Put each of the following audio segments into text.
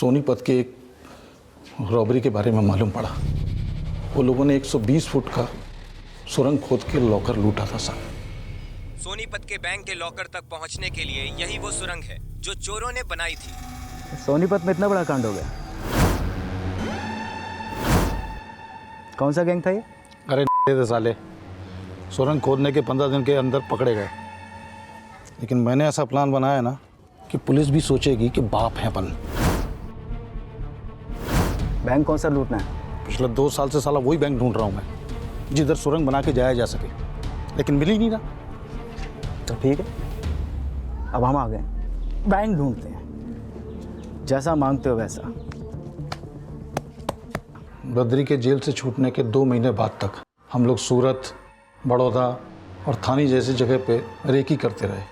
सोनीपत के एक रॉबरी के बारे में मालूम पड़ा। वो लोगों ने 120 फुट का सुरंग खोद के लॉकर लूटा था साहब। सोनीपत के बैंक के लॉकर तक पहुंचने के लिए यही वो सुरंग है जो चोरों ने बनाई थी। सोनीपत में इतना बड़ा कांड हो गया। कौन सा गैंग था ये? अरे साले, सुरंग खोदने के 15 दिन के अंदर पकड़े गए। लेकिन मैंने ऐसा प्लान बनाया ना कि पुलिस भी सोचेगी कि बाप है अपन। बैंक कौन सा लूटना है? पिछले 2 साल से साला वही बैंक ढूंढ रहा हूँ मैं, जिधर सुरंग बना के जाया जा सके, लेकिन मिल ही नहीं रहा। तो ठीक है, अब हम आ गए, बैंक ढूंढते हैं, जैसा मांगते हो वैसा। बद्री के जेल से छूटने के 2 महीने बाद तक हम लोग सूरत, बड़ौदा और थाने जैसी जगह पे रेकी करते रहे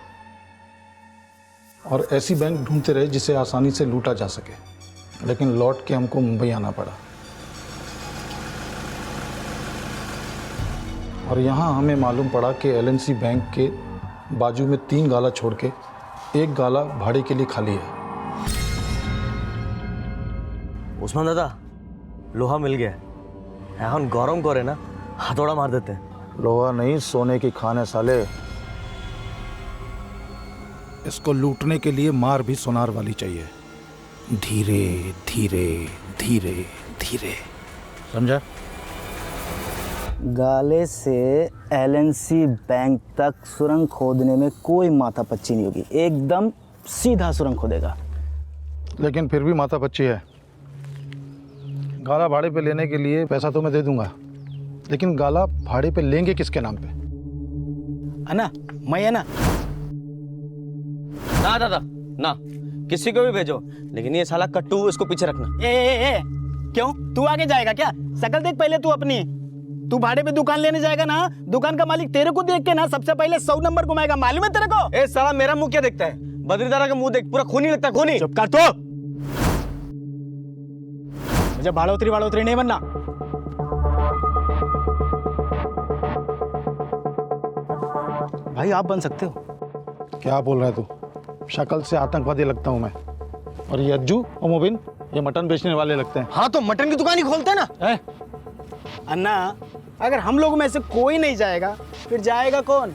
और ऐसी बैंक ढूंढते रहे जिसे आसानी से लूटा जा सके। लेकिन लौट के हमको मुंबई आना पड़ा और यहाँ हमें मालूम पड़ा कि एलएनसी बैंक के बाजू में 3 गाला छोड़ के 1 गाला भाड़े के लिए खाली है। उस्मान दादा, लोहा मिल गया এখন गरम करे ना, हथौड़ा मार देते हैं। लोहा नहीं, सोने की खान है साले। इसको लूटने के लिए मार भी सोनार वाली चाहिए। धीरे धीरे धीरे धीरे, समझा? गाले से एलएनसी बैंक तक सुरंग खोदने में कोई माथापच्ची नहीं होगी, एकदम सीधा सुरंग खोदेगा। लेकिन फिर भी माथापच्ची है। गाला भाड़े पे लेने के लिए पैसा तो मैं दे दूंगा, लेकिन गाला भाड़े पे लेंगे किसके नाम पे? अन्ना, मैं है ना। ना दादा ना, किसी को भी भेजो, लेकिन ये साला कट्टू इसको पीछे रखना। ए, क्यों? तू आगे जाएगा क्या? शकल देख पहले तू अपनी। तू भाड़े पे दुकान लेने जाएगा ना, दुकान का मालिक तेरे को देख के ना सबसे पहले 100 नंबर घुमाएगा, मालूम है तेरे को? ए साला, मेरा मुंह क्या देखता है? बद्रीदारा का मुंह देख, पूरा खूनी लगता है, खूनी। चुप कर तो। मुझे भाड़ोतरी नहीं बनना। भाई आप बन सकते हो। क्या बोल रहा है तू? शक्ल से आतंकवादी लगता हूँ मैं, और ये अज्जू और मोबिन ये मटन बेचने वाले लगते हैं। हाँ तो मटन की दुकान ही खोलते हैं ना। अन्ना, अगर हम लोग में से कोई नहीं जाएगा फिर जाएगा कौन?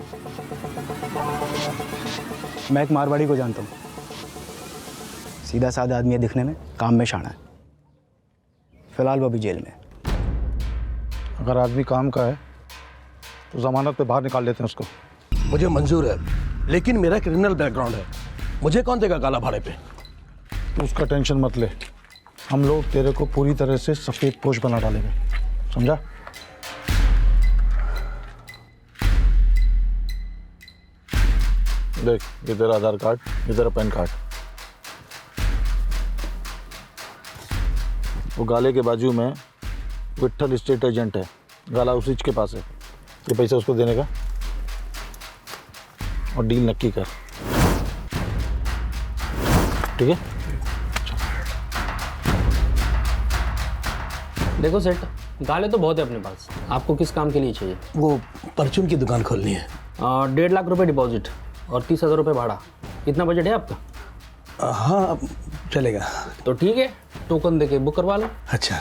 मैं एक मारवाड़ी को जानता हूँ, सीधा साधा आदमी है दिखने में, काम में शाना है। फिलहाल वो भी जेल में। अगर आदमी काम का है तो जमानत पे बाहर निकाल लेते हैं उसको। मुझे मंजूर है, लेकिन मेरा क्रिमिनल बैकग्राउंड है, मुझे कौन देगा गाला भाड़े पे? तो उसका टेंशन मत ले, हम लोग तेरे को पूरी तरह से सफेद पोश बना डालेंगे, समझा? देख, ये तेरा आधार कार्ड, ये तेरा पैन कार्ड। वो गाले के बाजू में विट्ठल स्टेट एजेंट है, गाला उसी के पास है। ये पैसा उसको देने का और डील नक्की कर, ठीक है? देखो सेठ, गाले तो बहुत है अपने पास, आपको किस काम के लिए चाहिए? वो परचून की दुकान खोलनी है। 1.5 लाख रुपए डिपॉजिट और 30,000 रुपये भाड़ा। इतना बजट है आपका? हाँ चलेगा। तो ठीक है, टोकन देके बुक करवा लो। अच्छा,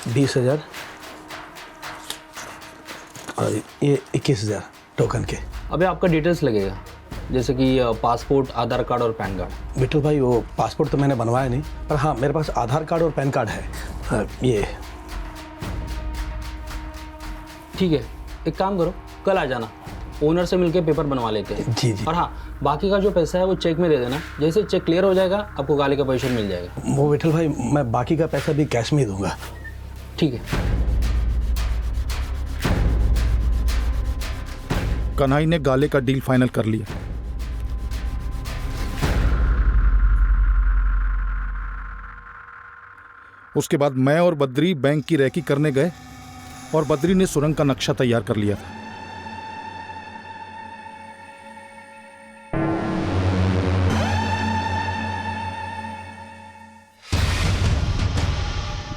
20,000 और ये 21,000 टोकन के। अबे आपका डिटेल्स लगेगा, जैसे कि पासपोर्ट, आधार कार्ड और पैन कार्ड। बिट्टू भाई, वो पासपोर्ट तो मैंने बनवाया नहीं, पर हाँ मेरे पास आधार कार्ड और पैन कार्ड है। ये ठीक है, एक काम करो, कल आ जाना, ओनर से मिलके पेपर बनवा लेते हैं। जी जी। और हाँ, बाकी का जो पैसा है वो चेक में दे देना, जैसे चेक क्लियर हो जाएगा आपको गाले का पैसा मिल जाएगा। वो विठल भाई, मैं बाकी का पैसा भी कैश में ही दूंगा। ठीक है। कन्हई ने गाले का डील फाइनल कर लिया। उसके बाद मैं और बद्री बैंक की रेकी करने गए और बद्री ने सुरंग का नक्शा तैयार कर लिया था।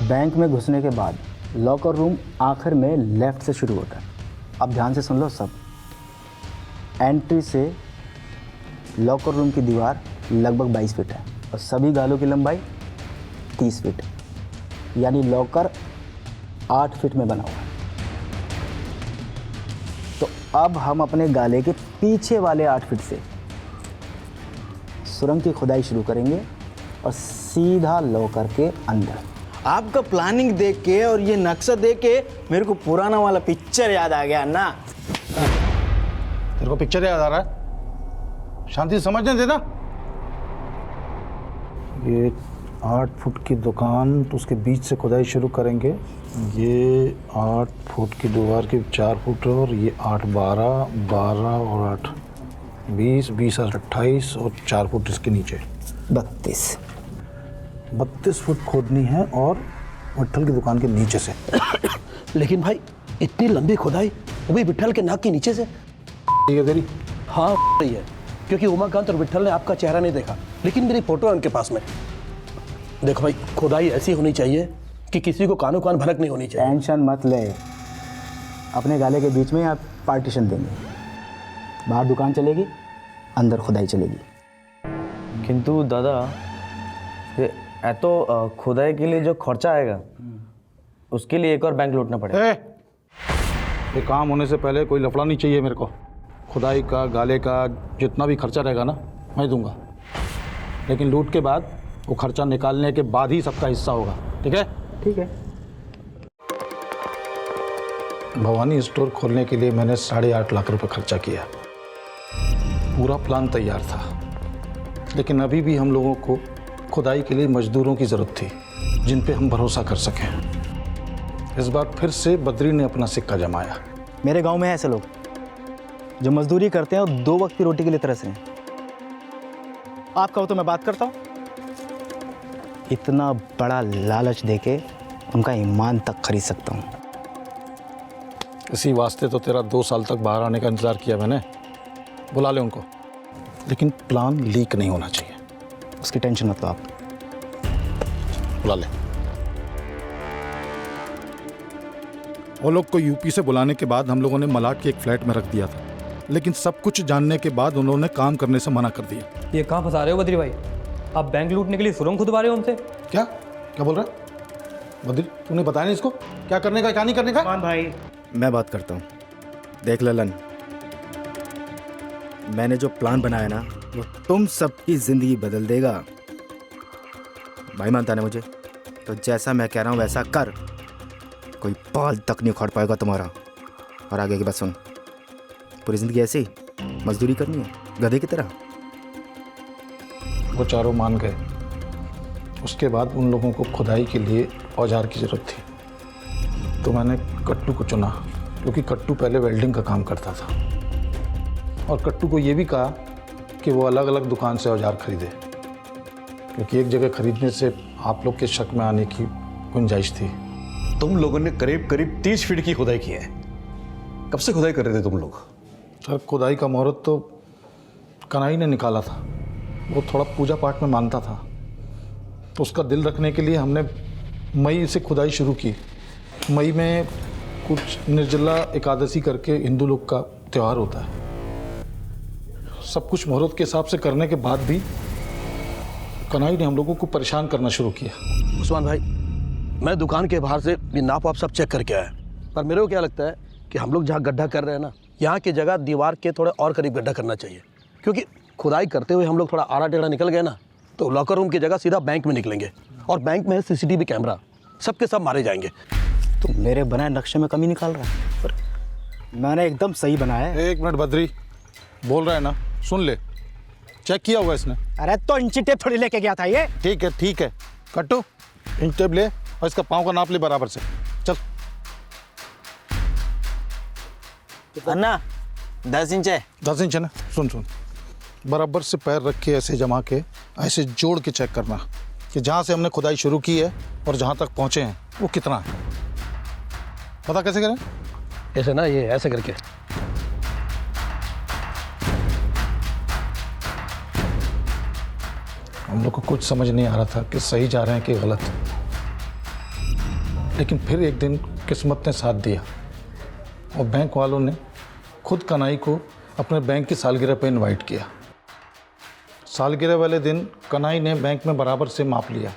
बैंक में घुसने के बाद लॉकर रूम आखिर में लेफ्ट से शुरू होता है। अब ध्यान से सुन लो सब। एंट्री से लॉकर रूम की दीवार लगभग 22 फीट है। और सभी गालों की लंबाई 30 फीट, यानी लॉकर 8 फीट में बना हुआ है। तो अब हम अपने गाले के पीछे वाले 8 फीट से सुरंग की खुदाई शुरू करेंगे और सीधा लॉकर के अंदर। आपका प्लानिंग देख के और ये नक्शा देख के मेरे को पुराना वाला पिक्चर याद आ गया ना। तेरे को पिक्चर याद आ रहा है? शांति से समझने देना। ये 8 फुट की दुकान, तो उसके बीच से खुदाई शुरू करेंगे। ये 8 फुट की दीवार की 4 फुट और ये 8 12 12 और 8 20 20 और 28 और 4 फुट इसके नीचे 32 फुट खोदनी है और विट्ठल की दुकान के नीचे से। लेकिन भाई इतनी लंबी खुदाई, वो भी विट्ठल के नाक के नीचे से? ठीक है तेरी? हाँ सही है, क्योंकि उमाकांत और विट्ठल ने आपका चेहरा नहीं देखा, लेकिन मेरी फोटो है उनके पास में। देखो भाई, खुदाई ऐसी होनी चाहिए कि किसी को कानो कान भनक नहीं होनी चाहिए। टेंशन मत ले, अपने गाले के बीच में आप पार्टीशन देंगे, बाहर दुकान चलेगी, अंदर खुदाई चलेगी। किंतु दादा, ये तो खुदाई के लिए जो खर्चा आएगा उसके लिए एक और बैंक लूटना पड़ेगा। ये काम होने से पहले कोई लफड़ा नहीं चाहिए मेरे को। खुदाई का, गाले का जितना भी खर्चा रहेगा ना, मैं दूंगा, लेकिन लूट के बाद वो खर्चा निकालने के बाद ही सबका हिस्सा होगा। ठीक है? ठीक है। भवानी स्टोर खोलने के लिए मैंने 8.5 लाख रुपए खर्चा किया। पूरा प्लान तैयार था, लेकिन अभी भी हम लोगों को खुदाई के लिए मजदूरों की ज़रूरत थी जिन पे हम भरोसा कर सकें। इस बार फिर से बद्री ने अपना सिक्का जमाया। मेरे गांव में है ऐसे लोग जो मजदूरी करते हैं और 2 वक्त की रोटी के लिए तरस रहे हैं। आप कहो तो मैं बात करता हूँ। इतना बड़ा लालच देके उनका ईमान तक खरीद सकता हूँ। इसी वास्ते तो तेरा 2 साल तक बाहर आने का इंतज़ार किया मैंने। बुला ले उनको, लेकिन प्लान लीक नहीं होना चाहिए। उसकी टेंशन मत लो आप। बुला ले। वो लोग को यूपी से बुलाने के बाद हम लोगों ने मलाड के एक फ्लैट में रख दिया था, लेकिन सब कुछ जानने के बाद उन्होंने काम करने से मना कर दिया। ये कहाँ फंसा रहे हो बद्री भाई? आप बैंक लूटने के लिए सुरंग खुदवा रहे हो उनसे? क्या क्या बोल रहा है बद्री? तूने बताया नहीं इसको क्या करने का क्या नहीं करने का? मान भाई, मैं बात करता हूँ। देख ललन, मैंने जो प्लान बनाया ना, वो तुम सबकी जिंदगी बदल देगा। भाई मानता ना मुझे? तो जैसा मैं कह रहा हूँ वैसा कर, कोई बाल तक नहीं उखाड़ पाएगा तुम्हारा। और आगे की बात सुन, पूरी जिंदगी ऐसे ही मजदूरी करनी है, गधे की तरह। वो चारों मान गए। उसके बाद उन लोगों को खुदाई के लिए औजार की ज़रूरत थी, तो मैंने कट्टू को चुना, क्योंकि कट्टू पहले वेल्डिंग का काम करता था। और कट्टू को ये भी कहा कि वो अलग अलग दुकान से औजार खरीदे, क्योंकि एक जगह खरीदने से आप लोग के शक में आने की गुंजाइश थी। तुम लोगों ने करीब करीब 30 फीट की खुदाई की है। कब से खुदाई कर रहे थे तुम लोग? सर, खुदाई का मुहूर्त तो कनाई ने निकाला था। वो थोड़ा पूजा पाठ में मानता था, तो उसका दिल रखने के लिए हमने मई से खुदाई शुरू की। मई में कुछ निर्जला एकादशी करके हिंदू लोग का त्यौहार होता है। सब कुछ मुहूर्त के हिसाब से करने के बाद भी कनाई ने हम लोगों को परेशान करना शुरू किया। उस्मान भाई, मैं दुकान के बाहर से ये नाप आप सब चेक करके आया, पर मेरे को क्या लगता है कि हम लोग जहाँ गड्ढा कर रहे हैं ना, यहाँ की जगह दीवार के थोड़े और करीब गड्ढा करना चाहिए, क्योंकि खुदाई करते हुए हम लोग थोड़ा आड़ा टेढ़ा निकल गए ना, तो लॉकर रूम की जगह सीधा बैंक में निकलेंगे, और बैंक में है CCTV कैमरा, सबके सब मारे जाएंगे। तो मेरे बनाए नक्शे में कमी निकाल रहा है, पर मैंने एकदम सही बनाया है। 1 मिनट बद्री, बोल रहा है ना, सुन ले। चेक किया हुआ इसने? अरे तो इंची टेप थोड़ी लेके गया था ये। ठीक है कट्टू, इंच टेप ले और इसका पाँव का नाप ले बराबर से। चल। अन्ना 10 इंच है। 10 इंच है ना? सुन, बराबर से पैर रख के ऐसे जमा के ऐसे जोड़ के चेक करना कि जहाँ से हमने खुदाई शुरू की है और जहाँ तक पहुँचे हैं वो कितना है। पता कैसे करें? ऐसे ना, ये ऐसे करके। हम लोग को कुछ समझ नहीं आ रहा था कि सही जा रहे हैं कि गलत, लेकिन फिर एक दिन किस्मत ने साथ दिया और बैंक वालों ने खुद कनाई को अपने बैंक की सालगिरह पे इनवाइट किया। सालगिरह वाले दिन कन्हई ने बैंक में बराबर से माप लिया।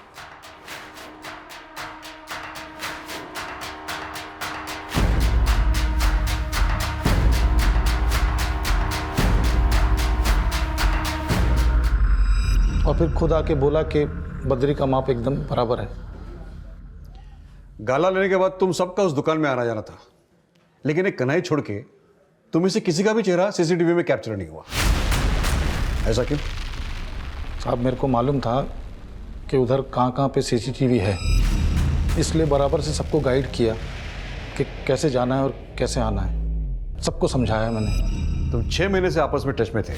और फिर खुद आके बोला कि बद्री का माप एकदम बराबर है। गाला लेने के बाद तुम सबका उस दुकान में आना जाना था, लेकिन एक कन्हई छोड़ के तुम से किसी का भी चेहरा सीसीटीवी में कैप्चर नहीं हुआ। ऐसा क्यों? साहब, मेरे को मालूम था कि उधर कहाँ पे सीसीटीवी है, इसलिए बराबर से सबको गाइड किया कि कैसे जाना है और कैसे आना है। सबको समझाया मैंने। तुम 6 महीने से आपस में टच में थे,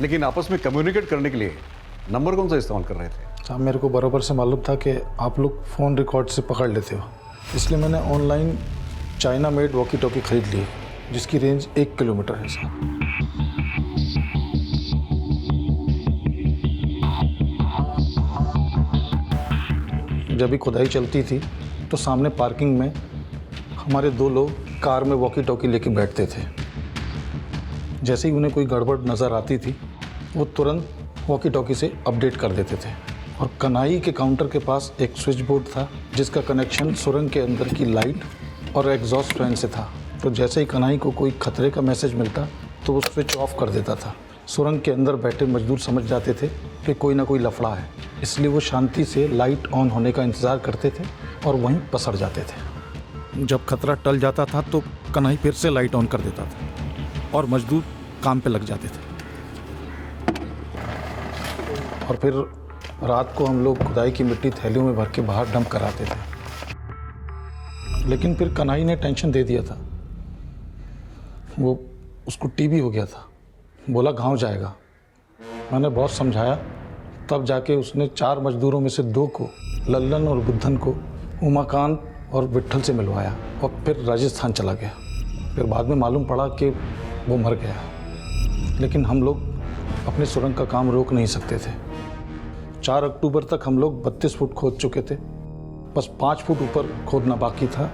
लेकिन आपस में कम्युनिकेट करने के लिए नंबर कौन सा इस्तेमाल कर रहे थे? साहब, मेरे को बराबर से मालूम था कि आप लोग फ़ोन रिकॉर्ड से पकड़ लेते हो, इसलिए मैंने online China made walkie talkie खरीद ली, जिसकी रेंज 1 किलोमीटर है साहब। जब भी खुदाई चलती थी तो सामने पार्किंग में हमारे 2 लोग कार में वॉकी टॉकी लेके बैठते थे। जैसे ही उन्हें कोई गड़बड़ नज़र आती थी, वो तुरंत वॉकी टॉकी से अपडेट कर देते थे। और कन्हई के काउंटर के पास एक स्विच बोर्ड था, जिसका कनेक्शन सुरंग के अंदर की लाइट और एग्जॉस्ट फैन से था। तो जैसे ही कन्हई को कोई खतरे का मैसेज मिलता तो वो स्विच ऑफ कर देता था। सुरंग के अंदर बैठे मजदूर समझ जाते थे कि कोई ना कोई लफड़ा है, इसलिए वो शांति से लाइट ऑन होने का इंतज़ार करते थे और वहीं पसर जाते थे। जब खतरा टल जाता था तो कन्हई फिर से लाइट ऑन कर देता था और मजदूर काम पे लग जाते थे। और फिर रात को हम लोग खुदाई की मिट्टी थैलियों में भर के बाहर डंप कराते थे। लेकिन फिर कन्हई ने टेंशन दे दिया था। वो उसको टीबी हो गया था, बोला गांव जाएगा। मैंने बहुत समझाया, तब जाके उसने 4 मजदूरों में से 2 को, लल्लन और बुद्धन को, उमाकांत और विट्ठल से मिलवाया और फिर राजस्थान चला गया। फिर बाद में मालूम पड़ा कि वो मर गया। लेकिन हम लोग अपने सुरंग का काम रोक नहीं सकते थे। 4 अक्टूबर तक हम लोग 32 फुट खोद चुके थे, बस 5 फुट ऊपर खोदना बाकी था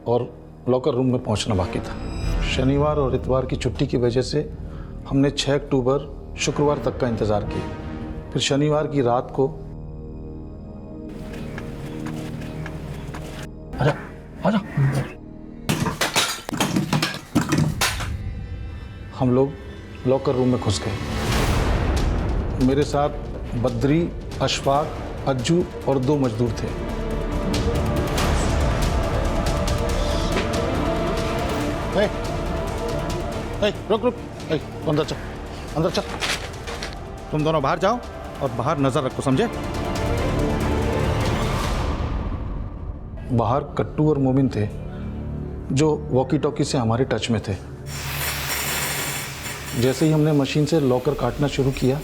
और लॉकर रूम में पहुंचना बाकी था। शनिवार और इतवार की छुट्टी की वजह से हमने 6 अक्टूबर शुक्रवार तक का इंतज़ार किया। फिर शनिवार की रात को आजा हम लोग लॉकर रूम में घुस गए। मेरे साथ बद्री, अशफाक, अज्जू और 2 मजदूर थे। रुक अंदर चल। तुम दोनों बाहर जाओ और बाहर नजर रखो, समझे? बाहर कट्टू और मोमिन थे, जो वॉकी टॉकी से हमारे टच में थे। जैसे ही हमने मशीन से लॉकर काटना शुरू किया,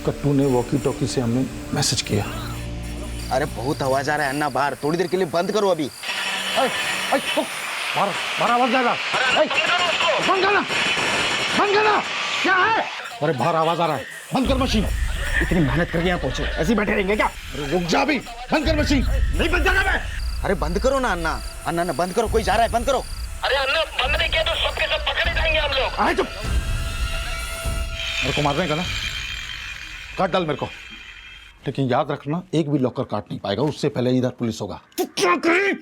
कट्टू ने वॉकी टॉकी से हमें मैसेज किया। अरे बहुत आवाज आ रहा है अन्ना, बाहर थोड़ी देर के लिए बंद करो अभी। बाहर आवाज आ रहा है। बंद करना क्या है? अरे बाहर आवाज आ रहा है, बंद कर मशीन। इतनी मेहनत करके यहाँ पहुंचे, ऐसे ही बैठे रहेंगे क्या? अरे रुक जा भी, बंद कर मशीन। नहीं बंद करना मैं। अरे बंद करो ना अन्ना, अन्ना ना बंद करो, कोई जा रहा है, बंद करो। अरे अन्ना बंद नहीं किया तो सबके सब पकड़े जाएंगे हम लोग। आए चुप, मेरे को मारने का ना, काट डाल मेरे को। लेकिन याद रखना, एक भी लॉकर काट नहीं पाएगा, उससे पहले इधर पुलिस होगा। तू क्या करे?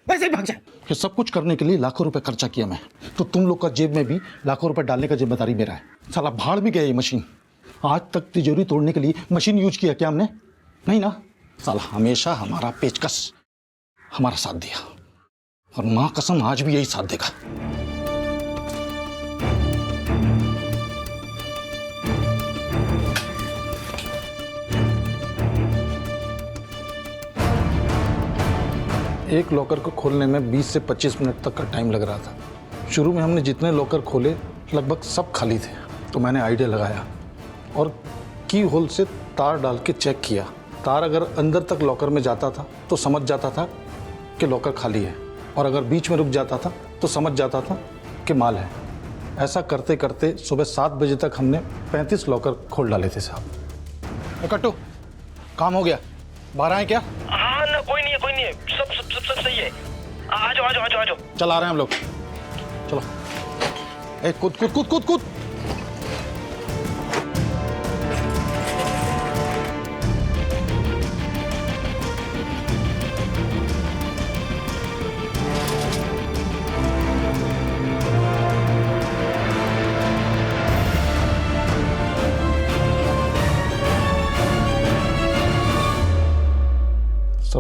वैसे ही भाग जाए। ये सब कुछ करने के लिए लाखों रुपए खर्चा किया मैं, तो तुम लोग का जेब में भी लाखों रुपए डालने का जिम्मेदारी मेरा है। साला भाड़ में गया ये मशीन। आज तक तिजोरी तोड़ने के लिए मशीन यूज किया क्या हमने? नहीं ना। साला हमेशा हमारा पेचकस हमारा साथ दिया, और माँ कसम आज भी यही साथ देगा। एक लॉकर को खोलने में 20 से 25 मिनट तक का टाइम लग रहा था। शुरू में हमने जितने लॉकर खोले लगभग सब खाली थे, तो मैंने आइडिया लगाया और की होल से तार डाल के चेक किया। तार अगर अंदर तक लॉकर में जाता था तो समझ जाता था कि लॉकर खाली है, और अगर बीच में रुक जाता था तो समझ जाता था कि माल है। ऐसा करते करते सुबह 7 बजे तक हमने 35 लॉकर खोल डाले थे साहब। कट्टू, काम हो गया, बाहर आए क्या? हाँ ना, कोई नहीं है, सब सही है। आ जाओ। चल आ रहे हैं हम लोग, चलो। ए कूद।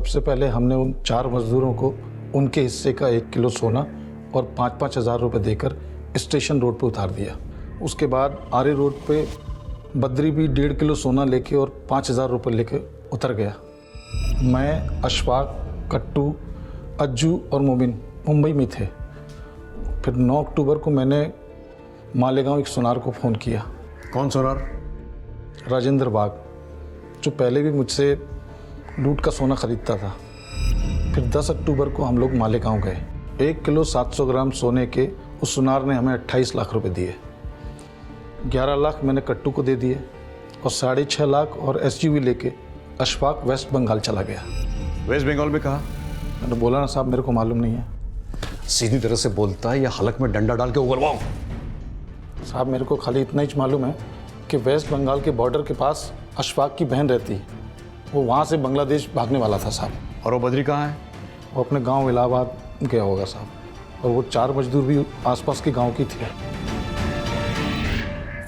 सबसे पहले हमने उन 4 मजदूरों को उनके हिस्से का 1 किलो सोना और 5-5 हज़ार रुपये देकर स्टेशन रोड पर उतार दिया। उसके बाद आरे रोड पे बद्री भी 1.5 किलो सोना लेके और 5,000 रुपये लेके उतर गया। मैं, अशफाक, कट्टू, अज्जू और मोमिन मुंबई में थे। फिर 9 अक्टूबर को मैंने मालेगांव एक सुनार को फ़ोन किया। कौन सुनार? राजेंद्र बाग, जो पहले भी मुझसे लूट का सोना खरीदता था। फिर 10 अक्टूबर को हम लोग मालेगांव गए। 1 किलो 700 ग्राम सोने के उस सुनार ने हमें 28 लाख रुपए दिए। 11 लाख मैंने कट्टू को दे दिए और 6.5 लाख और SUV लेके अशफाक वेस्ट बंगाल चला गया। वेस्ट बंगाल में कहा? मैंने बोला ना साहब, मेरे को मालूम नहीं है। सीधी तरह से बोलता है या हलक में डंडा डाल के उगलवाऊं? साहब मेरे को खाली इतना ही मालूम है कि वेस्ट बंगाल के बॉर्डर के पास अशफाक की बहन रहती है। वो वहाँ से बांग्लादेश भागने वाला था साहब। और वो बद्री कहाँ है? वो अपने गांव इलाहाबाद गया होगा साहब। और वो 4 मजदूर भी आसपास के गांव की थी।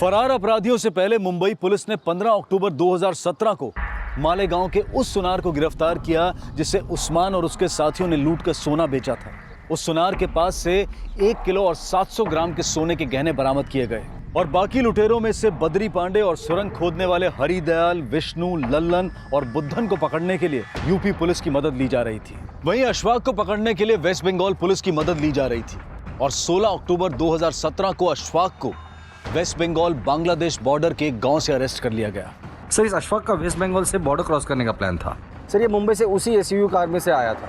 फरार अपराधियों से पहले मुंबई पुलिस ने 15 अक्टूबर 2017 को मालेगांव के उस सुनार को गिरफ्तार किया जिसे उस्मान और उसके साथियों ने लूट कर सोना बेचा था। उस सुनार के पास से 1 किलो और 700 ग्राम के सोने के गहने बरामद किए गए और बाकी लुटेरों में से बद्री पांडे और सुरंग खोदने वाले हरिदयाल, विष्णु, लल्लन और बुद्धन को पकड़ने के लिए यूपी पुलिस की मदद ली जा रही थी। वहीं अशफाक को पकड़ने के लिए वेस्ट बंगाल पुलिस की मदद ली जा रही थी और 16 अक्टूबर 2017 को अशफाक को वेस्ट बंगाल बांग्लादेश बॉर्डर के एक गांव से अरेस्ट कर लिया गया। सर, इस अशफाक का वेस्ट बंगाल से बॉर्डर क्रॉस करने का प्लान था। सर ये मुंबई से उसी SUV कार में से आया था।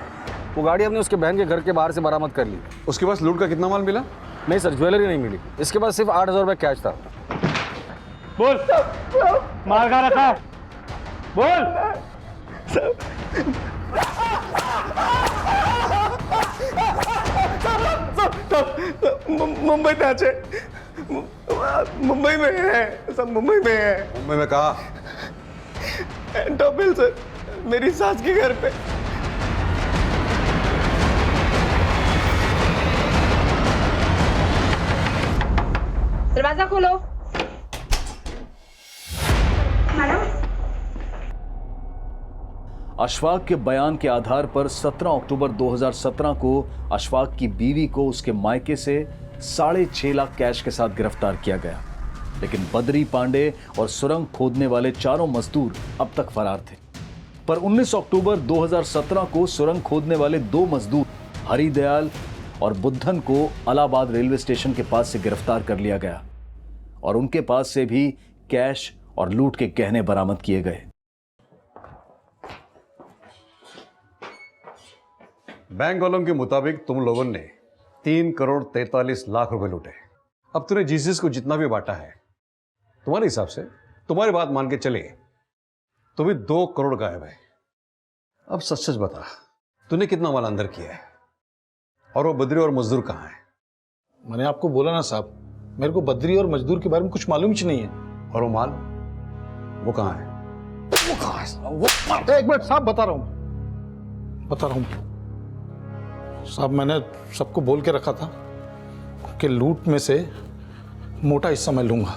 वो गाड़ी हमने उसके बहन के घर के बाहर से बरामद कर ली। उसके पास लूट का कितना माल मिला? नहीं सर, ज्वेलरी नहीं मिली। इसके पास सिर्फ 8,000 रुपये कैश था। बोल माल कहाँ रखा है? बोल। मुंबई पहुंचे, मुंबई में है सब, मुंबई में है। मुंबई में कहा? टॉपिल सर, मेरी सास के घर पे। दरवाजा खोलो। मैडम। अशफाक के बयान के आधार पर 17 अक्टूबर 2017 को अशफाक की बीवी को उसके मायके से 6.5 लाख कैश के साथ गिरफ्तार किया गया। लेकिन बद्री पांडे और सुरंग खोदने वाले चारों मजदूर अब तक फरार थे। पर 19 अक्टूबर 2017 को सुरंग खोदने वाले 2 मजदूर हरिदयाल और बुद्धन को इलाहाबाद रेलवे स्टेशन के पास से गिरफ्तार कर लिया गया और उनके पास से भी कैश और लूट के गहने बरामद किए गए। बैंक वालों के मुताबिक तुम लोगों ने 3 करोड़ 43 लाख रुपए लूटे। अब तूने जीसस को जितना भी बांटा है, तुम्हारे हिसाब से, तुम्हारी बात मान के चले तो भी 2 करोड़ गायब है। अब सच सच बता, तूने कितना माल अंदर किया है और वो बद्री और मजदूर कहाँ है? मैंने आपको बोला ना साहब, मेरे को बद्री और मजदूर के बारे में कुछ मालूम ही नहीं है। और वो माल वो कहाँ है? वो कहाँ है साहब? वो एक मिनट साहब, बता रहा हूँ साहब। मैंने सबको बोल के रखा था कि लूट में से मोटा हिस्सा मैं लूंगा,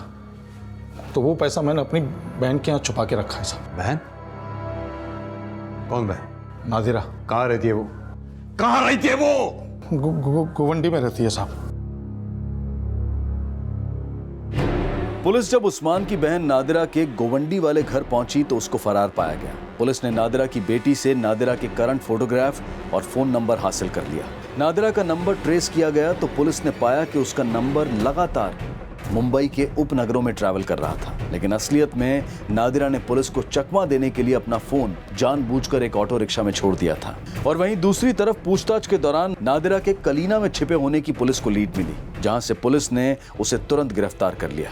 तो वो पैसा मैंने अपनी बहन के यहाँ छुपा के रखा है साहब। बहन? कौन बहन? नादिरा। कहाँ रहती है वो? कहाँ रहती है वो? गोवंडी में रहती है साहब। पुलिस जब उस्मान की बहन नादिरा के गोवंडी वाले घर पहुंची तो उसको फरार पाया गया। पुलिस ने नादिरा की बेटी से नादिरा के करंट फोटोग्राफ और फोन नंबर हासिल कर लिया। नादिरा का नंबर ट्रेस किया गया तो पुलिस ने पाया कि उसका नंबर लगातार मुंबई के उपनगरों में ट्रैवल कर रहा था। लेकिन असलियत में नादिरा ने पुलिस को चकमा देने के लिए अपना फोन जानबूझकर एक ऑटो रिक्शा में छोड़ दिया था। और वहीं दूसरी तरफ पूछताछ के दौरान नादिरा के कलीना में छिपे होने की पुलिस को लीड मिली, जहां से पुलिस ने उसे तुरंत गिरफ्तार कर लिया।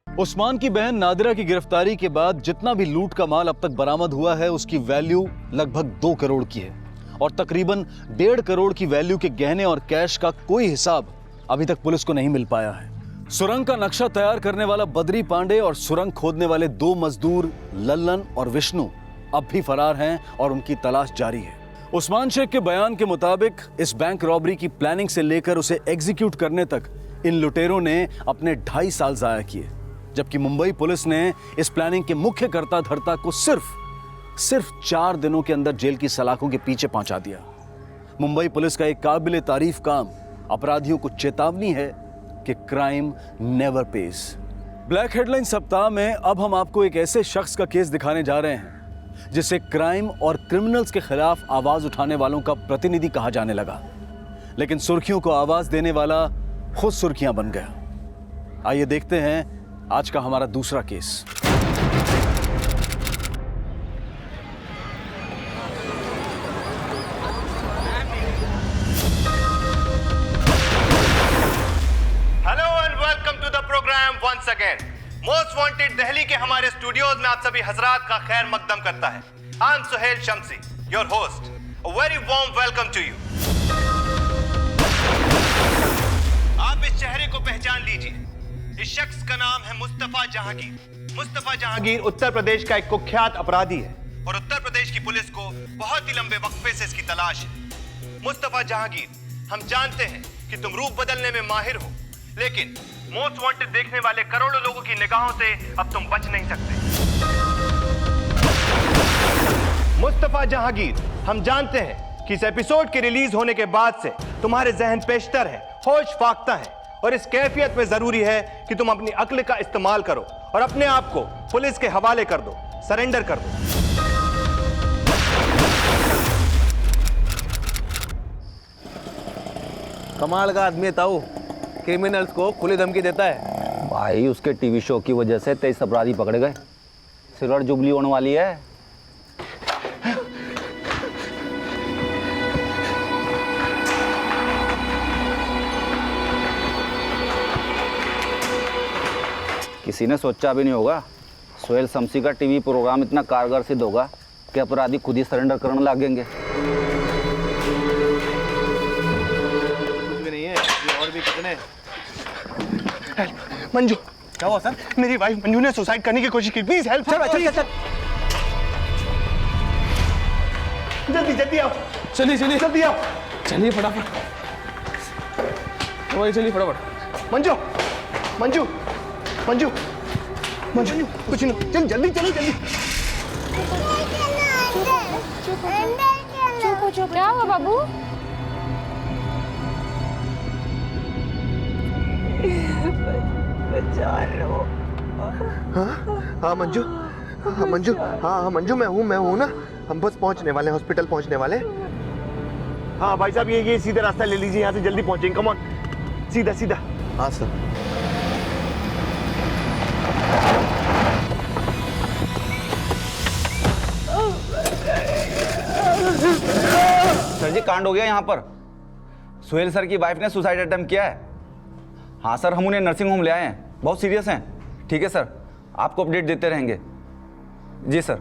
उस्मान की बहन नादिरा की गिरफ्तारी के बाद जितना भी लूट का माल अब तक बरामद हुआ है उसकी वैल्यू लगभग 2 करोड़ की है और तकरीबन 1.5 करोड़ की वैल्यू के गहने और कैश का कोई हिसाब अभी तक पुलिस को नहीं मिल पाया है। सुरंग का नक्शा तैयार करने वाला बद्री पांडे और सुरंग खोदने वाले 2 मजदूर लल्लन और विष्णु अब भी फरार हैं और उनकी तलाश जारी है। उस्मान शेख के बयान के मुताबिक इस बैंक रॉबरी की प्लानिंग से लेकर उसे एग्जीक्यूट करने तक इन लुटेरों ने अपने 2.5 साल जाया किए, जबकि मुंबई पुलिस ने इस प्लानिंग के मुख्य कर्ता धर्ता को सिर्फ सिर्फ 4 दिनों के अंदर जेल की सलाखों के पीछे पहुंचा दिया। मुंबई पुलिस का एक काबिल तारीफ काम अपराधियों को चेतावनी है कि crime never page. Black headline सप्ताह में अब हम आपको एक ऐसे शख्स का केस दिखाने जा रहे हैं जिसे क्राइम और क्रिमिनल्स के खिलाफ आवाज उठाने वालों का प्रतिनिधि कहा जाने लगा, लेकिन सुर्खियों को आवाज देने वाला खुद सुर्खियां बन गया। आइए देखते हैं आज का हमारा दूसरा केस। Once again most wanted Delhi के हमारे स्टूडियोज में आप सभी हजरात का खैर मकदम करता है। I am Suhail Shamsi, your host. A very warm welcome to you. आप इस चेहरे को पहचान लीजिए। इस शख्स का नाम है मुस्तफा जहांगीर। मुस्तफा जहांगीर उत्तर प्रदेश का एक कुख्यात अपराधी है और उत्तर प्रदेश की पुलिस को बहुत ही लंबे वक्फे से इसकी तलाश है। मुस्तफा जहांगीर, हम जानते हैं कि तुम रूप बदलने में माहिर हो, लेकिन मोस्ट वांटेड देखने वाले करोड़ों लोगों की निगाहों से अब तुम बच नहीं सकते। मुस्तफा जहांगीर, हम जानते हैं कि इस एपिसोड के रिलीज होने के बाद से तुम्हारे जहन पेशतर है, होश फाख्ता है, और इस कैफियत में जरूरी है कि तुम अपनी अक्ल का इस्तेमाल करो और अपने आप को पुलिस के हवाले कर दो, सरेंडर कर दो। कमाल का आदमी ताऊ, क्रिमिनल्स को खुली धमकी देता है। भाई उसके टीवी शो की वजह से 23 अपराधी पकड़े गए। सिल्वर जुबली होने वाली है। किसी ने सोचा भी नहीं होगा सुहेल शम्सी का टीवी प्रोग्राम इतना कारगर सिद्ध होगा कि अपराधी खुद ही सरेंडर करने लगेंगे। और भी कितने? मंजू, क्या हुआ सर? मेरी वाइफ मंजू ने सुसाइड करने की कोशिश की। Please help. जल्दी जल्दी आओ। चलिए जल्दी आओ। चलिए फटाफट। चलिए फटाफट। मंजू मंजू मंजू मंजू, कुछ नहीं, चल जल्दी चलो जल्दी। चुप। क्या हुआ बाबू? हाँ मंजू, मंजू, हाँ मंजू, मैं हूँ ना। हम बस पहुँचने वाले, हॉस्पिटल पहुँचने वाले। हाँ भाई साहब, ये सीधा रास्ता ले लीजिए, यहाँ से जल्दी पहुँचेंगे। कम ऑन, सीधा सीधा। हाँ सर। सर जी, कांड हो गया यहाँ पर। सुहेल सर की वाइफ ने सुसाइड अटेम्प्ट किया है। हाँ सर, हम उन्हें नर्सिंग होम ले आए हैं, बहुत सीरियस हैं। ठीक है सर, आपको अपडेट देते रहेंगे। जी सर।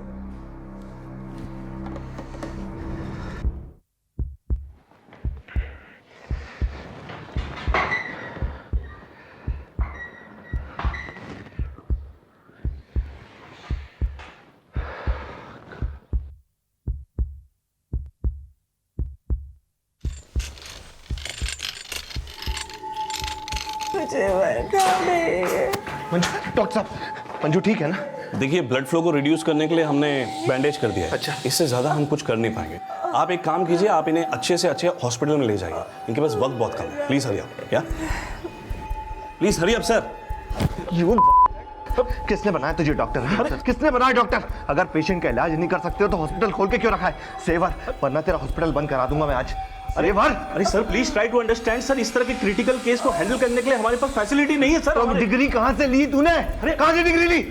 मंजू, डॉक्टर साहब, मंजू ठीक है ना? देखिए, ब्लड फ्लो को रिड्यूस करने के लिए हमने बैंडेज कर दिया है। अच्छा। इससे ज़्यादा हम कुछ कर नहीं पाएंगे। आप एक काम कीजिए, आप इन्हें अच्छे से अच्छे हॉस्पिटल में ले जाइए। इनके पास वक्त बहुत कम है। Please hurry up. या प्लीज़ हरी अप सर। किसने बनाया तुझे डॉक्टर? किसने बनाया डॉक्टर? अगर पेशेंट का इलाज नहीं कर सकते हो तो हॉस्पिटल खोल के क्यों रखा है? सेवर, वरना तेरा हॉस्पिटल बंद करा दूंगा मैं आज। अरे sir, please try to understand sir. इस तरह के क्रिटिकल केस को हैंडल करने के लिए हमारे पास फैसिलिटी नहीं है सर। तो डिग्री कहाँ से ली तूने? अरे कहाँ से डिग्री ली?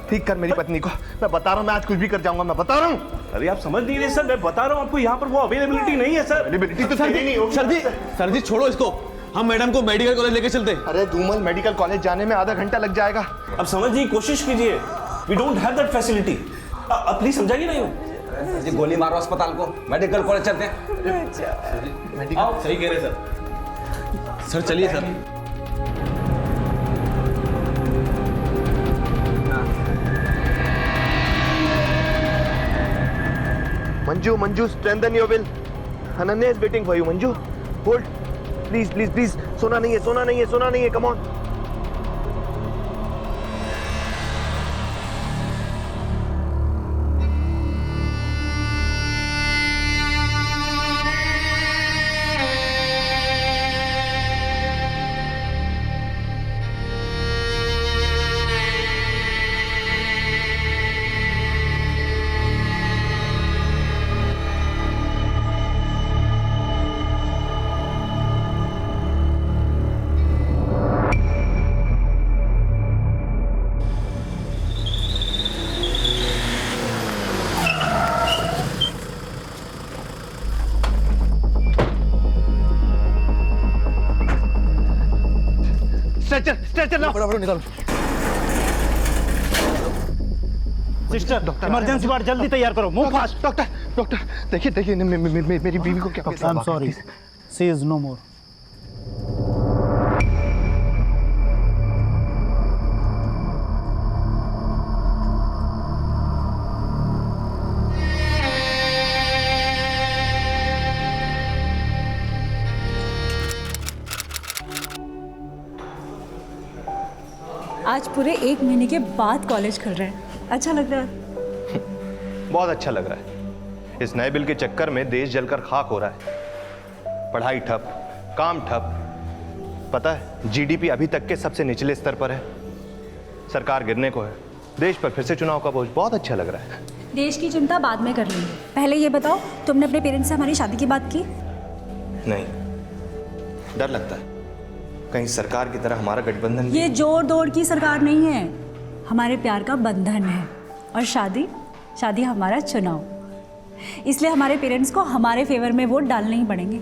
ठीक कर मेरी पत्नी को। मैं बता रहा हूँ, मैं आज कुछ भी कर जाऊंगा, मैं बता रहा हूँ। अरे आप समझ नहीं रहे सर, मैं बता रहा हूँ आपको, यहाँ पर वो अवेलेबिलिटी नहीं है सर। अवेलेबिलिटी तो तेरी नहीं होगी। सर जी छोड़ो इसको, हम मैडम को मेडिकल कॉलेज लेके चलते। अरे धूमल, मेडिकल कॉलेज जाने में आधा घंटा लग जाएगा। अब समझने की कोशिश कीजिए। We don't have that facility. अब प्लीज समझाइए नहीं हो। जी गोली मारो अस्पताल को, मेडिकल कॉलेज चलते हैं। मेडिकल सही कह रहे सर। सर चलिए sir. Manju, strengthen your will. Ananya is waiting for you. Manju, hold. Please. सोना नहीं है. Come on. सिस्टर चलो। निकालो। सिस्टर इमरजेंसी वार्ड जल्दी तैयार करो। Move fast. डॉक्टर देखिए मेरी बीवी को क्या। I am sorry, she is no more. आज पूरे 1 महीने के बाद कॉलेज खुल रहा है, अच्छा लग रहा है। बहुत अच्छा लग रहा है। इस नए बिल के चक्कर में देश जलकर खाक हो रहा है। पढ़ाई ठप, काम ठप। पता है जीडीपी अभी तक के सबसे निचले स्तर पर है। सरकार गिरने को है। देश पर फिर से चुनाव का बोझ। बहुत अच्छा लग रहा है। देश की चिंता बाद में कर लेंगे, पहले ये बताओ तुमने अपने पेरेंट्स से हमारी शादी की बात की? नहीं, डर लगता है कहीं सरकार की तरह हमारा गठबंधन। ये जोड़ दौड़ की सरकार नहीं है, हमारे प्यार का बंधन है। और शादी हमारा चुनाव, इसलिए हमारे पेरेंट्स को हमारे फेवर में वोट डालने ही पड़ेंगे।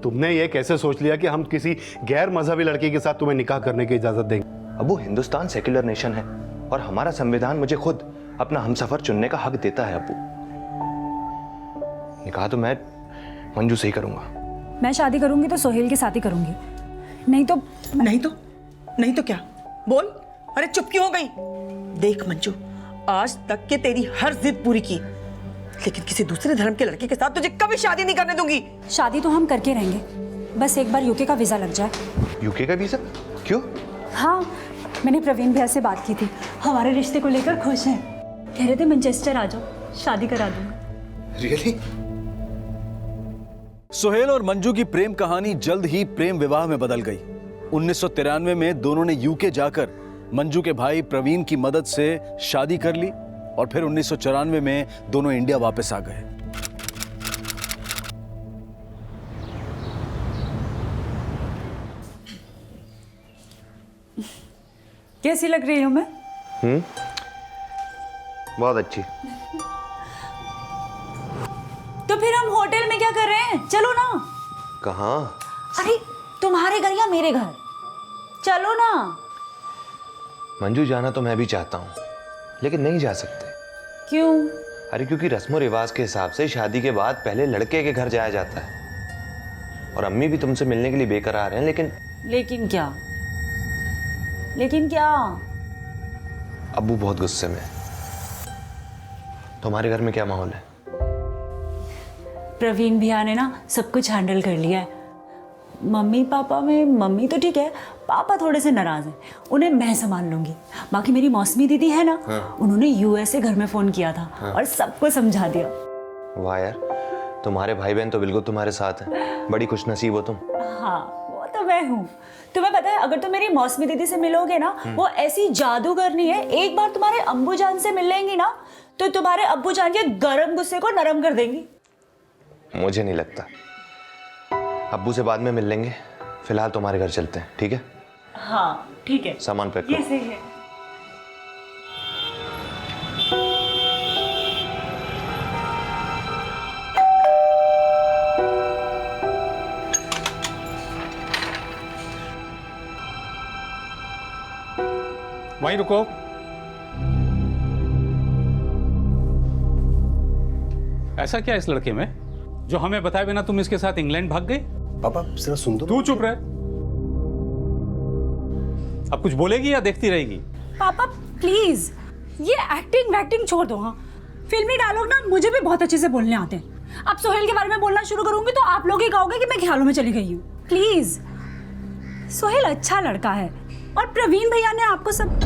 तुमने ये कैसे सोच लिया कि हम किसी गैर मजहबी लड़की के साथ तुम्हें निकाह करने की इजाजत देंगे? अबू, हिंदुस्तान सेक्युलर नेशन है और हमारा संविधान मुझे खुद अपना हमसफर चुनने का हक देता है। अबू, निकाह तो मैं मंजू से ही करूंगा। मैं शादी करूंगी तो सोहेल के साथ ही करूंगी, नहीं तो क्या? बोल। अरे चुप क्यों हो गई? देख मंजू, आज तक के तेरी हर जिद पूरी की, लेकिन किसी दूसरे धर्म के लड़के के साथ तुझे कभी शादी नहीं करने दूंगी। शादी तो हम करके रहेंगे, बस एक बार यूके का वीजा लग जाए। यूके का वीजा? क्यों? हाँ, मैंने प्रवीण भैया से बात की थी, हमारे रिश्ते को लेकर खुश हैं। कह रहे थे मैनचेस्टर आ जाओ, शादी करा दूंगा। रियली? सुहेल और मंजू की प्रेम कहानी जल्द ही प्रेम विवाह में बदल गई। 1993 में दोनों ने यूके जाकर मंजू के भाई प्रवीण की मदद से शादी कर ली और फिर 1994 में दोनों इंडिया वापस आ गए। कैसी लग रही हूं मैं? बहुत अच्छी। तो फिर हम होटल में क्या कर रहे हैं? चलो ना। कहाँ? अरे तुम्हारे घर या मेरे घर? चलो ना। मंजू, जाना तो मैं भी चाहता हूँ, लेकिन नहीं जा सकते। क्यों? अरे क्योंकि रस्मो रिवाज के हिसाब से शादी के बाद पहले लड़के के घर जाया जाता है। और अम्मी भी तुमसे मिलने के लिए बेकरार हैं, लेकिन क्या? अब्बू बहुत गुस्से में। तुम्हारे घर में क्या माहौल है? प्रवीण भैया ने ना सब कुछ हैंडल कर लिया है। मम्मी पापा में मम्मी तो ठीक है, पापा थोड़े से नाराज हैं, उन्हें मैं संभाल लूंगी। बाकी मेरी मौसमी दीदी है ना, उन्होंने यूएसए घर में फोन किया था और सबको समझा दिया। वाह यार, तुम्हारे भाई बहन तो बिल्कुल तुम्हारे साथ हैं। बड़ी खुशनसीब हो तुम। हाँ, वो तो मैं हूँ। तुम्हें पता है, अगर तुम मेरी मौसमी दीदी से मिलोगे ना, वो ऐसी जादूगरनी है, एक बार तुम्हारे अब्बू जान से मिल लेंगी ना तो तुम्हारे अब्बू जान के गर्म गुस्से को नरम कर देंगी। मुझे नहीं लगता। अब्बू से बाद में मिल लेंगे, फिलहाल तुम्हारे घर चलते हैं, ठीक है? हाँ ठीक है, सामान पैक करो। ये सही है। वहीं रुको। ऐसा क्या इस लड़के में जो हमें बताए बिना तुम इसके साथ इंग्लैंड भाग गए? पापा जरा सुन दो। तू चुप रहे। अब कुछ बोलेगी या देखती रहेगी? पापा प्लीज, ये एक्टिंग छोड़ दो। हाँ, फिल्मी डायलॉग ना मुझे भी बहुत अच्छे से बोलने आते हैं। अब सोहेल के बारे में बोलना शुरू करूंगी तो आप लोग ही कहोगे कि मैं ख्यालों में चली गई हूँ। प्लीज, सोहेल अच्छा लड़का है और प्रवीण भैया ने आपको सब।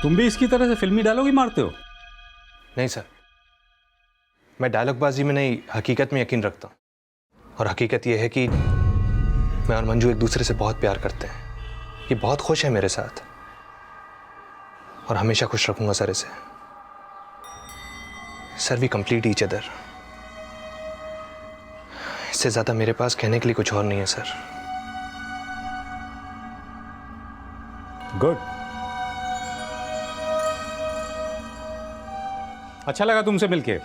तुम भी इसकी तरह से फिल्मी डायलॉग ही मारते हो? नहीं सर, मैं डायलॉगबाजी में नहीं, हकीकत में यकीन रखता हूँ। और हकीकत यह है कि मैं और मंजू एक दूसरे से बहुत प्यार करते हैं। ये बहुत खुश है मेरे साथ और हमेशा खुश रखूंगा सर इसे। Sir, we complete each other. इससे ज्यादा मेरे पास कहने के लिए कुछ और नहीं है सर। गुड। अच्छा लगा तुमसे मिलके।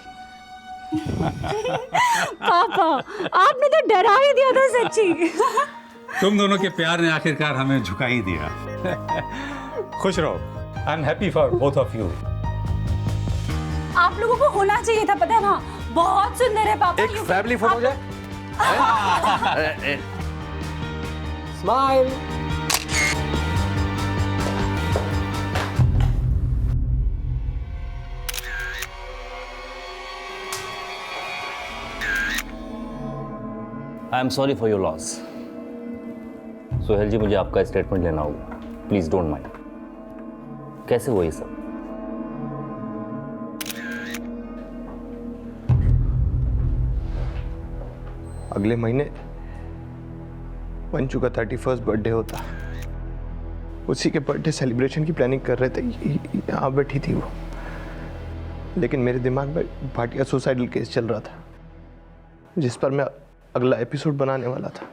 पापा, आपने तो डरा ही दिया था सच्ची। तुम दोनों के प्यार ने आखिरकार हमें झुका ही दिया। खुश रहो। I am happy for both of you. आप लोगों को होना चाहिए था, पता है वहाँ बहुत सुंदर है पापा। एक फैमिली फोटो हो जाए। Smile. I am sorry for your loss. Sohail ji, मुझे आपका स्टेटमेंट लेना होगा, प्लीज डोंट माइंड। कैसे हुआ ये सब? अगले महीने मंजू का 31st बर्थडे होता। उसी के बर्थडे सेलिब्रेशन की प्लानिंग कर रहे थे। यहाँ बैठी थी वो, लेकिन मेरे दिमाग में भाटिया सुसाइडल केस चल रहा था, जिस पर मैं अगला एपिसोड बनाने वाला था।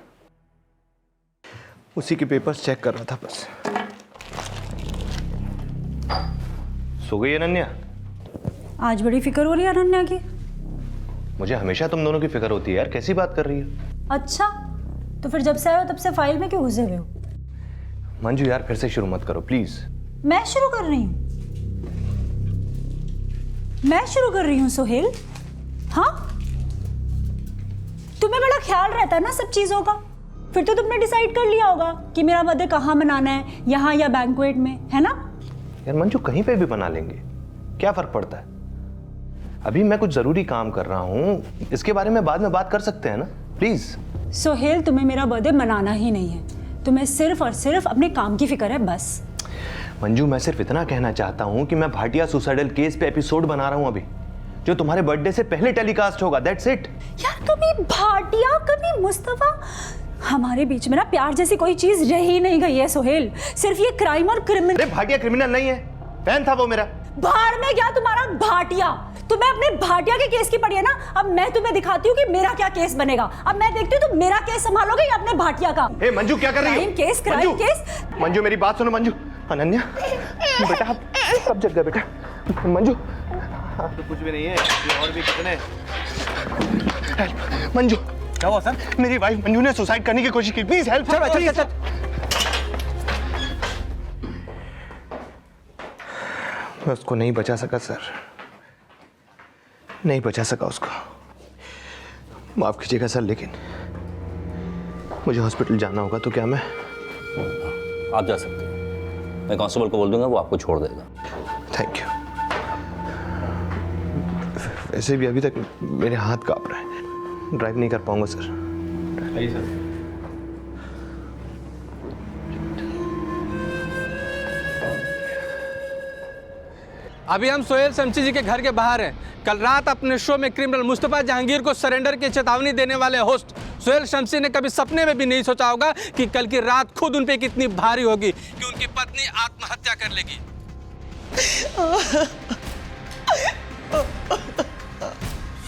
उसी के पेपर्स चेक कर रहा था बस। सो गई अनन्या? आज बड़ी फिक्र हो रही है अनन्या की। मुझे हमेशा तुम दोनों की फिक्र होती है यार, कैसी बात कर रही है? अच्छा, तो फिर जब से आए हो तब से फाइल में क्यों घुसे हुए हो? मंजू यार, फिर से शुरू मत करो प्लीज। मैं शुरू कर रही हूँ? मैं शुरू कर रही हूँ सोहेल? हाँ, तुम्हें बड़ा ख्याल रहता है ना सब चीजों का। फिर तो तुमने डिसाइड कर लिया होगा कि मेरा बर्थडे कहाँ मनाना है, यहाँ या बैंक्वेट में, है ना? यार मंजू, कहीं पे भी बना लेंगे, क्या फर्क पड़ता है? अभी मैं कुछ जरूरी काम कर रहा हूँ, इसके बारे में बाद में बात कर सकते हैं ना, प्लीज। सोहेल, तुम्हें मेरा बर्थडे मनाना ही नहीं है, तुम्हें सिर्फ और सिर्फ अपने काम की फिक्र है बस। मंजू, मैं सिर्फ इतना कहना चाहता हूँ कि मैं भाटिया सुसाइडल केस पे एपिसोड बना रहा हूँ अभी, जो तुम्हारे बर्थडे से पहले टेलीकास्ट होगा, दैट्स इट। यार, कभी भाटिया कभी मुस्तफा, हमारे बीच में ना प्यार जैसी कोई चीज रह ही नहीं गई है सोहेल। सिर्फ ये क्राइम और क्रिमिनल। अरे भाटिया क्रिमिनल नहीं है, फैन था वो मेरा। बाहर में गया तुम्हारा भाटिया। तुम्हें अपने भाटिया के केस की पड़ी है ना, अब मैं तुम्हें दिखाती हूँ कि मेरा क्या केस बनेगा। अब मैं देखती हूँ तुम मेरा केस संभालोगे या अपने भाटिया का। हे मंजू, क्या कर रही हो? Crime case. मंजू, मेरी बात सुनो मंजू। अनन्या बेटा, आप कब जग गए बेटा? मंजू, आप तो कुछ भी नहीं है, और भी कितने। मंजू, क्या हुआ सर? मेरी वाइफ मंजू ने सुसाइड करने की कोशिश की, प्लीज हेल्प। सर, मैं उसको नहीं बचा सका सर, नहीं बचा सका उसको। माफ कीजिएगा सर, लेकिन मुझे हॉस्पिटल जाना होगा, तो क्या मैं? आप जा सकते हैं, मैं कांस्टेबल को बोल दूंगा, वो आपको छोड़ देगा। Thank you. वैसे भी अभी तक मेरे हाथ कांप रहे हैं, ड्राइव नहीं कर पाऊंगा सर। नहीं सर। अभी हम सोहेल शमसी जी के घर के बाहर हैं। कल रात अपने शो में क्रिमिनल मुस्तफा जहांगीर को सरेंडर की चेतावनी देने वाले होस्ट सोहेल शमसी ने कभी सपने में भी नहीं सोचा होगा कि कल की रात खुद उन पे कितनी भारी होगी, कि उनकी पत्नी आत्महत्या कर लेगी।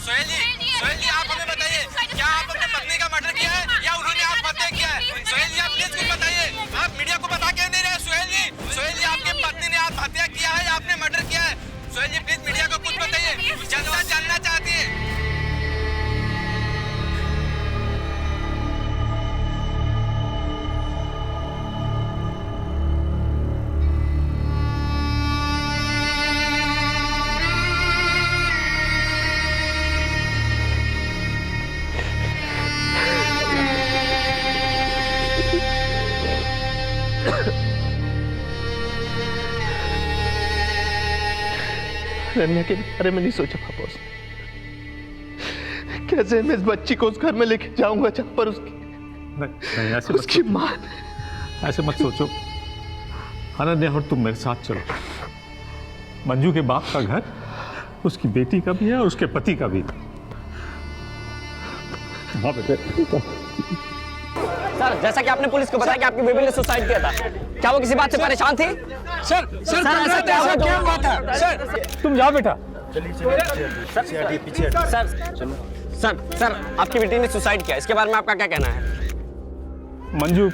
सोहेल जी, आप हमें बताइए, क्या आप अपनी पत्नी का मर्डर किया है या उन्होंने आत्महत्या किया है? सोहेल जी, आप प्लीज कुछ बताइए। आप मीडिया को बता क्यों नहीं रहे? सोहेल जी, आपकी पत्नी ने आत्महत्या किया है या आपने मर्डर किया है? सोहेल जी, प्लीज मीडिया को कुछ बताइए, जनता जानना चाहती है। रन्या के बारे में नहीं सोचा पापा उसने। कैसे मैं इस बच्ची को उस घर में लेके जाऊंगा जहां पर नहीं, ऐसे उसकी माँ। ऐसे मत सोचो अनन्या, और तुम मेरे साथ चलो। मंजू के बाप का घर उसकी बेटी का भी है और उसके पति का भी। हाँ बेटे। सर, जैसा कि आपने पुलिस को बताया कि आपकी बेबी ने सुसाइड किया था, क्या वो किसी बात से परेशान थी? सर, ऐसा क्या बात है? सर, तुम जाओ बेटा। सर, आपकी बेटी ने सुसाइड किया, इसके बारे में आपका क्या कहना है? मंजू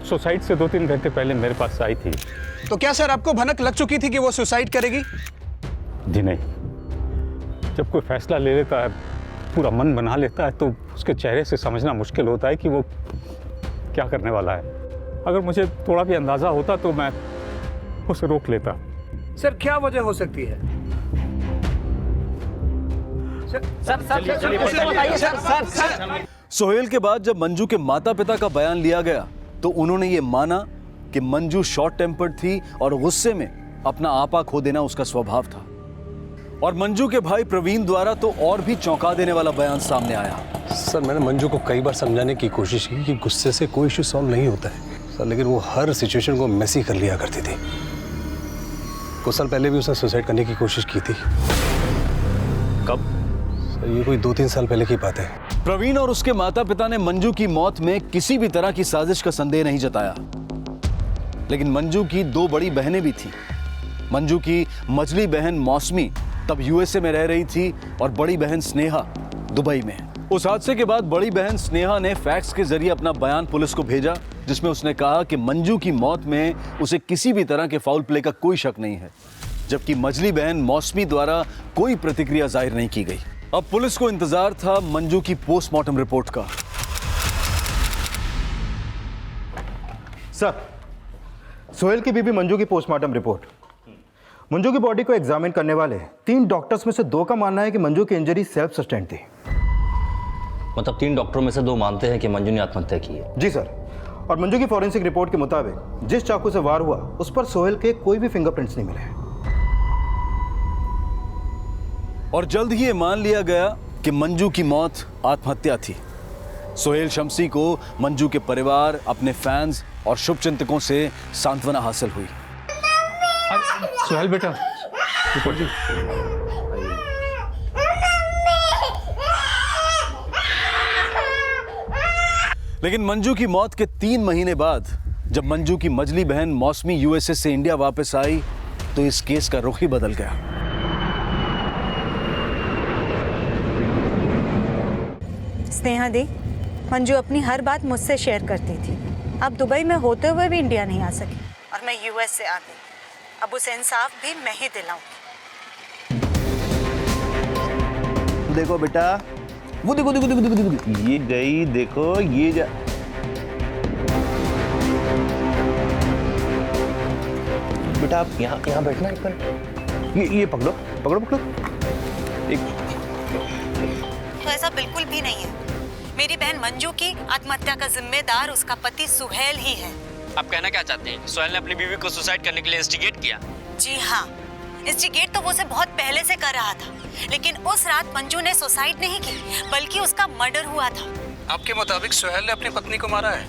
सुसाइड से 2-3 घंटे पहले मेरे पास आई थी। तो क्या सर आपको भनक लग चुकी थी कि वो सुसाइड करेगी? जी नहीं, जब कोई फैसला ले लेता है, पूरा मन बना लेता है, तो उसके चेहरे से समझना मुश्किल होता है कि वो क्या करने वाला है। अगर मुझे थोड़ा भी अंदाज़ा होता तो मैं उसे रोक लेता। सर क्या वजह हो सकती है? सोहेल के बाद जब मंजू के माता पिता का बयान लिया गया तो उन्होंने ये माना कि मंजू शॉर्ट टेम्पर्ड थी और गुस्से में अपना आपा खो देना उसका स्वभाव था। और मंजू के भाई प्रवीण द्वारा तो और भी चौंका देने वाला बयान सामने आया। सर मैंने मंजू को कई बार समझाने की कोशिश की कि गुस्से से कोई इशू सॉल्व नहीं होता है सर, लेकिन वो हर सिचुएशन को मेसी कर लिया करती थी। कुछ साल पहले भी उसने सुसाइड करने की कोशिश की थी। कब? सर ये कोई 2-3 साल पहले की बात है। प्रवीण और उसके माता पिता ने मंजू की मौत में किसी भी तरह की साजिश का संदेह नहीं जताया, लेकिन मंजू की 2 बड़ी बहनें भी थी। मंजू की मझली बहन मौसमी तब यूएसए में रह रही थी और बड़ी बहन स्नेहा दुबई में। उस हादसे के बाद बड़ी बहन स्नेहा ने फैक्स के जरिए अपना बयान पुलिस को भेजा, जिसमें उसने कहा कि मंजू की मौत में उसे किसी भी तरह के फाउल प्ले का कोई शक नहीं है, जबकि मझली बहन मौसमी द्वारा कोई प्रतिक्रिया जाहिर नहीं की गई। अब पुलिस को इंतजार था मंजू की पोस्टमार्टम रिपोर्ट का। सर, सोहेल की बीबी मंजू की पोस्टमार्टम रिपोर्ट। मंजू की बॉडी को एग्जामिन करने वाले 3 डॉक्टर्स में से 2 का मानना है कि मंजू की इंजरी सेल्फ सस्टेन्ड थी। मतलब 3 डॉक्टरों में से 2 मानते हैं कि मंजू ने आत्महत्या की है? जी सर। और मंजू की फॉरेंसिक रिपोर्ट के मुताबिक जिस चाकू से वार हुआ उस पर सोहेल के कोई भी फिंगरप्रिंट्स नहीं मिले। और जल्द ही ये मान लिया गया कि मंजू की मौत आत्महत्या थी। सोहेल शम्सी को मंजू के परिवार, अपने फैंस और शुभचिंतकों से सांत्वना हासिल हुई। सोहेल बेटा, रिपोर्ट जी। लेकिन मंजू की मौत के 3 महीने बाद जब मंजू की मझली बहन मौसमी यूएसए से इंडिया वापस आई तो इस केस का रुख ही बदल गया। स्नेहा दी, मंजू अपनी हर बात मुझसे शेयर करती थी। अब दुबई में होते हुए भी इंडिया नहीं आ सकी और मैं यूएस से आ गई। अब उसे इंसाफ भी मैं ही दिलाऊंगी। देखो बेटा, वो देखो देखो देखो देखो देखो, ये गई, देखो ये जा। बेटा आप यहाँ बैठना एक मिनट। ये पकड़ो पकड़ो पकड़ो। तो ऐसा बिल्कुल भी नहीं है। मेरी बहन मंजू की आत्महत्या का जिम्मेदार उसका पति सुहेल ही है। आप कहना क्या चाहते हैं? सोहेल ने अपनी बीवी को सुसाइड करने के लिए इंस्टिगेट किया? जी हाँ, इंस्टिगेट तो वो उसे बहुत पहले से कर रहा था, लेकिन उस रात मंजू ने सुसाइड नहीं की बल्कि उसका मर्डर हुआ था। आपके मुताबिक सोहेल ने अपनी पत्नी को मारा है?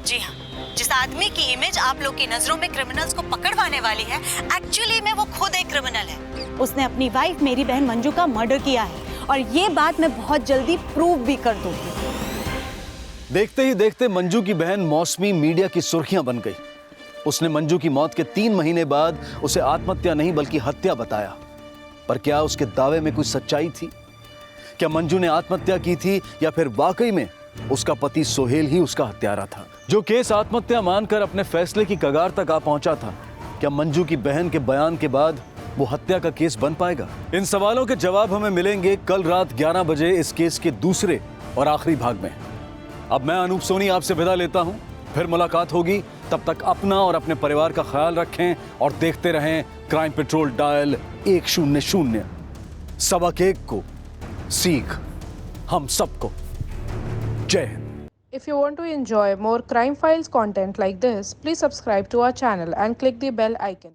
जी हाँ, जिस आदमी की इमेज आप लोग की नजरों में क्रिमिनल्स को पकड़वाने वाली है, एक्चुअली में वो खुद एक क्रिमिनल है। उसने अपनी वाइफ मेरी बहन मंजू का मर्डर किया है और ये बात मैं बहुत जल्दी प्रूव भी कर दूंगी। देखते ही देखते मंजू की बहन मौसमी मीडिया की सुर्खियां बन गई। उसने मंजू की मौत के 3 महीने बाद उसे आत्महत्या नहीं बल्कि हत्या बताया। पर क्या उसके दावे में कुछ सच्चाई थी? क्या मंजू ने आत्महत्या की थी या फिर वाकई में उसका पति सोहेल ही उसका हत्यारा था? जो केस आत्महत्या मानकर अपने फैसले की कगार तक आ पहुंचा था, क्या मंजू की बहन के बयान के बाद वो हत्या का केस बन पाएगा? इन सवालों के जवाब हमें मिलेंगे कल रात 11 बजे इस केस के दूसरे और आखिरी भाग में। अब मैं अनूप सोनी आपसे विदा लेता हूं, फिर मुलाकात होगी। तब तक अपना और अपने परिवार का ख्याल रखें और देखते रहें क्राइम पेट्रोल डायल 100। सबक एक को सीख हम सबको। जय Hind. If you want to enjoy more crime files content like this, please subscribe to our channel and click the bell icon.